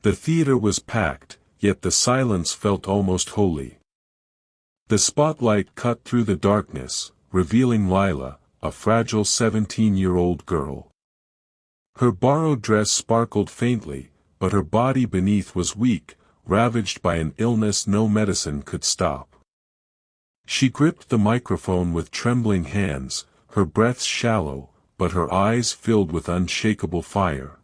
The theater was packed, yet the silence felt almost holy. The spotlight cut through the darkness, revealing Lila, a fragile 17-year-old girl. Her borrowed dress sparkled faintly, but her body beneath was weak, ravaged by an illness no medicine could stop. She gripped the microphone with trembling hands, her breath shallow, but her eyes filled with unshakable fire.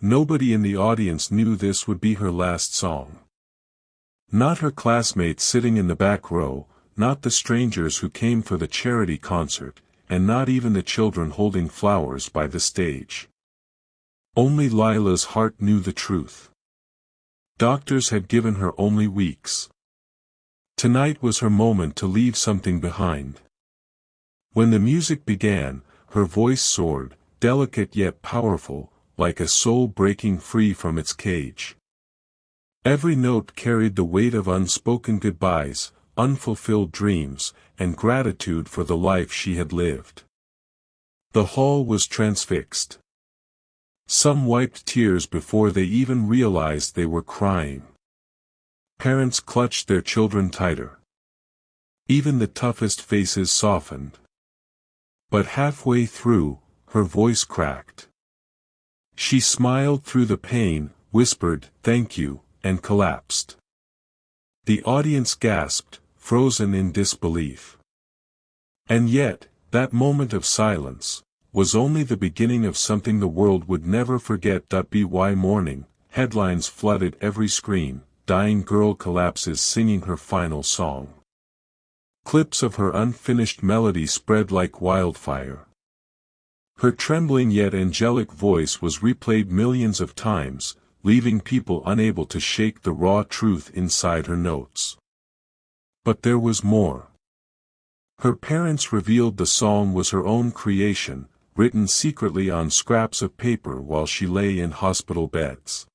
Nobody in the audience knew this would be her last song. Not her classmates sitting in the back row, not the strangers who came for the charity concert, and not even the children holding flowers by the stage. Only Lila's heart knew the truth. Doctors had given her only weeks. Tonight was her moment to leave something behind. When the music began, her voice soared, delicate yet powerful, like a soul breaking free from its cage. Every note carried the weight of unspoken goodbyes, unfulfilled dreams, and gratitude for the life she had lived. The hall was transfixed. Some wiped tears before they even realized they were crying. Parents clutched their children tighter. Even the toughest faces softened. But halfway through, her voice cracked. She smiled through the pain, whispered, "Thank you," and collapsed. The audience gasped, frozen in disbelief. And yet, that moment of silence was only the beginning of something the world would never forget. By morning, headlines flooded every screen. Dying girl collapses singing her final song. Clips of her unfinished melody spread like wildfire. Her trembling yet angelic voice was replayed millions of times, leaving people unable to shake the raw truth inside her notes. But there was more. Her parents revealed the song was her own creation, written secretly on scraps of paper while she lay in hospital beds.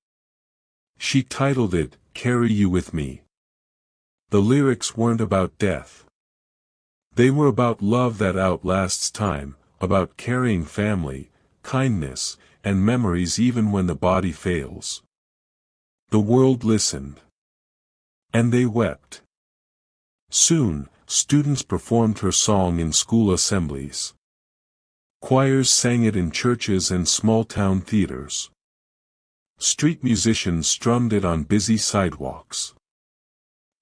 She titled it, "Carry You With Me." The lyrics weren't about death. They were about love that outlasts time, about carrying family, kindness, and memories even when the body fails. The world listened. And they wept. Soon, students performed her song in school assemblies. Choirs sang it in churches and small-town theaters. Street musicians strummed it on busy sidewalks.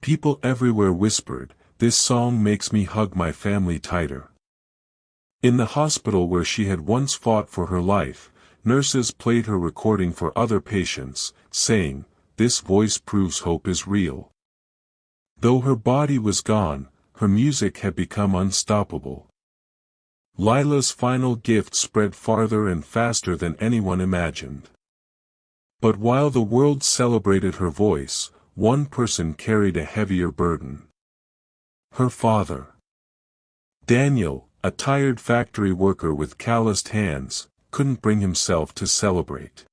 People everywhere whispered, "This song makes me hug my family tighter." In the hospital where she had once fought for her life, nurses played her recording for other patients, saying, "This voice proves hope is real." Though her body was gone, her music had become unstoppable. Lila's final gift spread farther and faster than anyone imagined. But while the world celebrated her voice, one person carried a heavier burden. Her father. Daniel, a tired factory worker with calloused hands, couldn't bring himself to celebrate.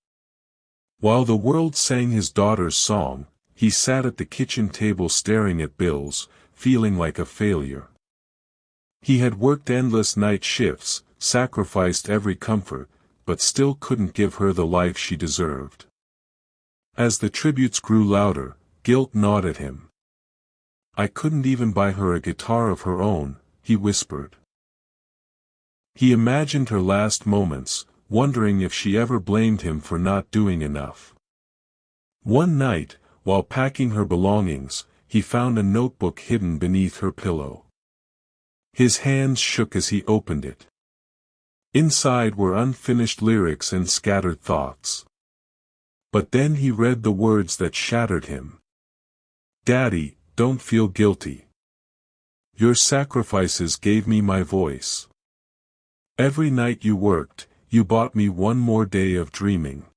While the world sang his daughter's song, he sat at the kitchen table staring at bills, feeling like a failure. He had worked endless night shifts, sacrificed every comfort, but still couldn't give her the life she deserved. As the tributes grew louder, guilt gnawed at him. "I couldn't even buy her a guitar of her own," he whispered. He imagined her last moments, wondering if she ever blamed him for not doing enough. One night, while packing her belongings, he found a notebook hidden beneath her pillow. His hands shook as he opened it. Inside were unfinished lyrics and scattered thoughts. But then he read the words that shattered him. "Daddy, don't feel guilty. Your sacrifices gave me my voice. Every night you worked, you bought me one more day of dreaming.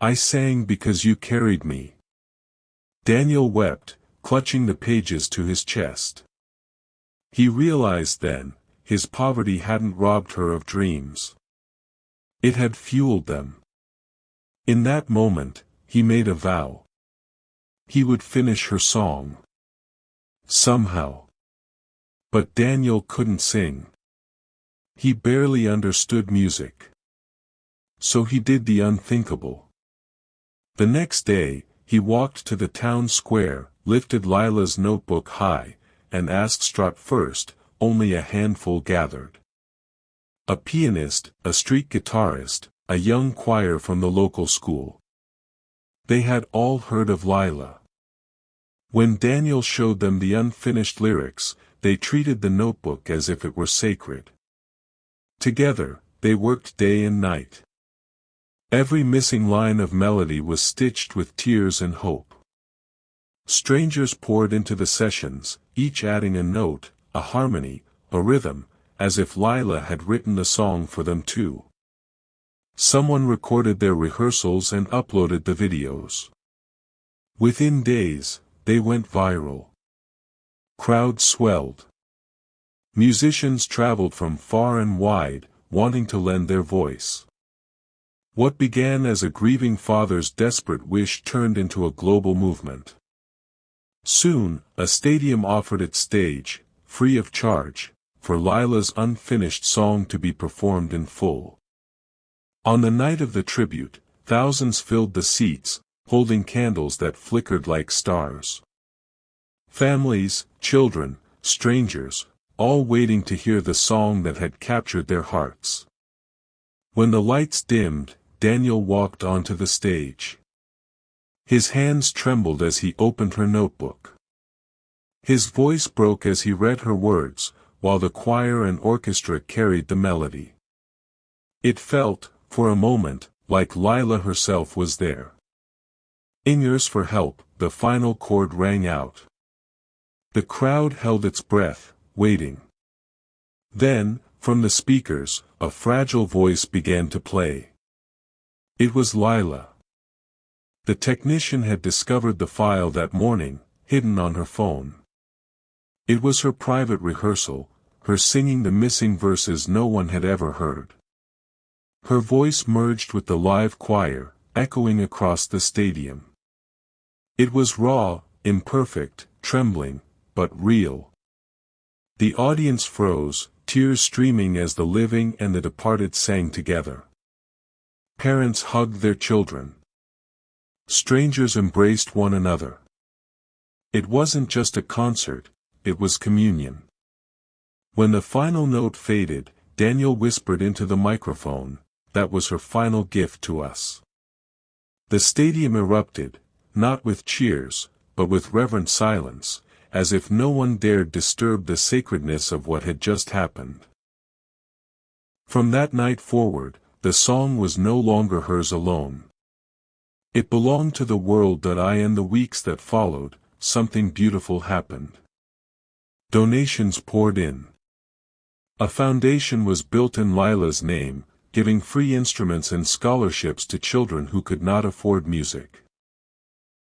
I sang because you carried me." Daniel wept, clutching the pages to his chest. He realized then, his poverty hadn't robbed her of dreams. It had fueled them. In that moment, he made a vow. He would finish her song. Somehow. But Daniel couldn't sing. He barely understood music. So he did the unthinkable. The next day, he walked to the town square, lifted Lila's notebook high, and asked struck first, only a handful gathered. A pianist, a street guitarist, a young choir from the local school. They had all heard of Lila. When Daniel showed them the unfinished lyrics, they treated the notebook as if it were sacred. Together, they worked day and night. Every missing line of melody was stitched with tears and hope. Strangers poured into the sessions, each adding a note, a harmony, a rhythm, as if Lila had written the song for them too. Someone recorded their rehearsals and uploaded the videos. Within days, they went viral. Crowds swelled. Musicians traveled from far and wide, wanting to lend their voice. What began as a grieving father's desperate wish turned into a global movement. Soon, a stadium offered its stage, free of charge, for Lila's unfinished song to be performed in full. On the night of the tribute, thousands filled the seats, holding candles that flickered like stars. Families, children, strangers, all waiting to hear the song that had captured their hearts. When the lights dimmed, Daniel walked onto the stage. His hands trembled as he opened her notebook. His voice broke as he read her words, while the choir and orchestra carried the melody. It felt, for a moment, like Lila herself was there. In yours for help, the final chord rang out. The crowd held its breath, waiting. Then, from the speakers, a fragile voice began to play. It was Lila. The technician had discovered the file that morning, hidden on her phone. It was her private rehearsal, her singing the missing verses no one had ever heard. Her voice merged with the live choir, echoing across the stadium. It was raw, imperfect, trembling, but real. The audience froze, tears streaming as the living and the departed sang together. Parents hugged their children. Strangers embraced one another. It wasn't just a concert, it was communion. When the final note faded, Daniel whispered into the microphone, "That was her final gift to us." The stadium erupted, not with cheers, but with reverent silence, as if no one dared disturb the sacredness of what had just happened. From that night forward, the song was no longer hers alone. It belonged to the world. In the weeks that followed, something beautiful happened. Donations poured in. A foundation was built in Lila's name, giving free instruments and scholarships to children who could not afford music.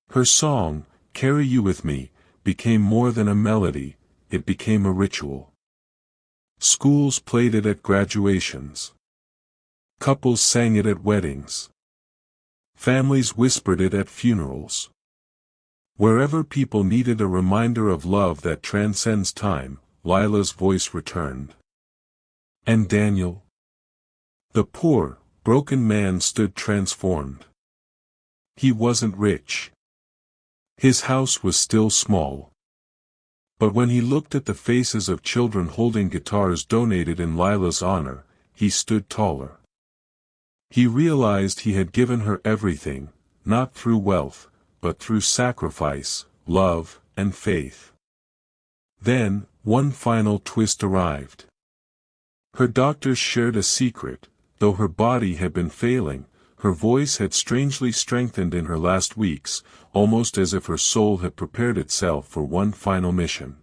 Her song, "Carry You With Me," became more than a melody, it became a ritual. Schools played it at graduations. Couples sang it at weddings. Families whispered it at funerals. Wherever people needed a reminder of love that transcends time, Lila's voice returned. And Daniel? The poor, broken man stood transformed. He wasn't rich. His house was still small. But when he looked at the faces of children holding guitars donated in Lila's honor, he stood taller. He realized he had given her everything, not through wealth, but through sacrifice, love, and faith. Then, one final twist arrived. Her doctors shared a secret. Though her body had been failing, her voice had strangely strengthened in her last weeks, almost as if her soul had prepared itself for one final mission.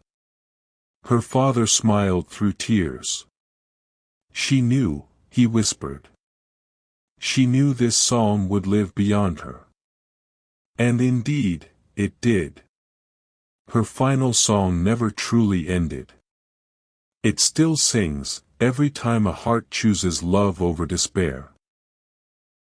Her father smiled through tears. She knew, he whispered. She knew this song would live beyond her. And indeed, it did. Her final song never truly ended. It still sings, every time a heart chooses love over despair.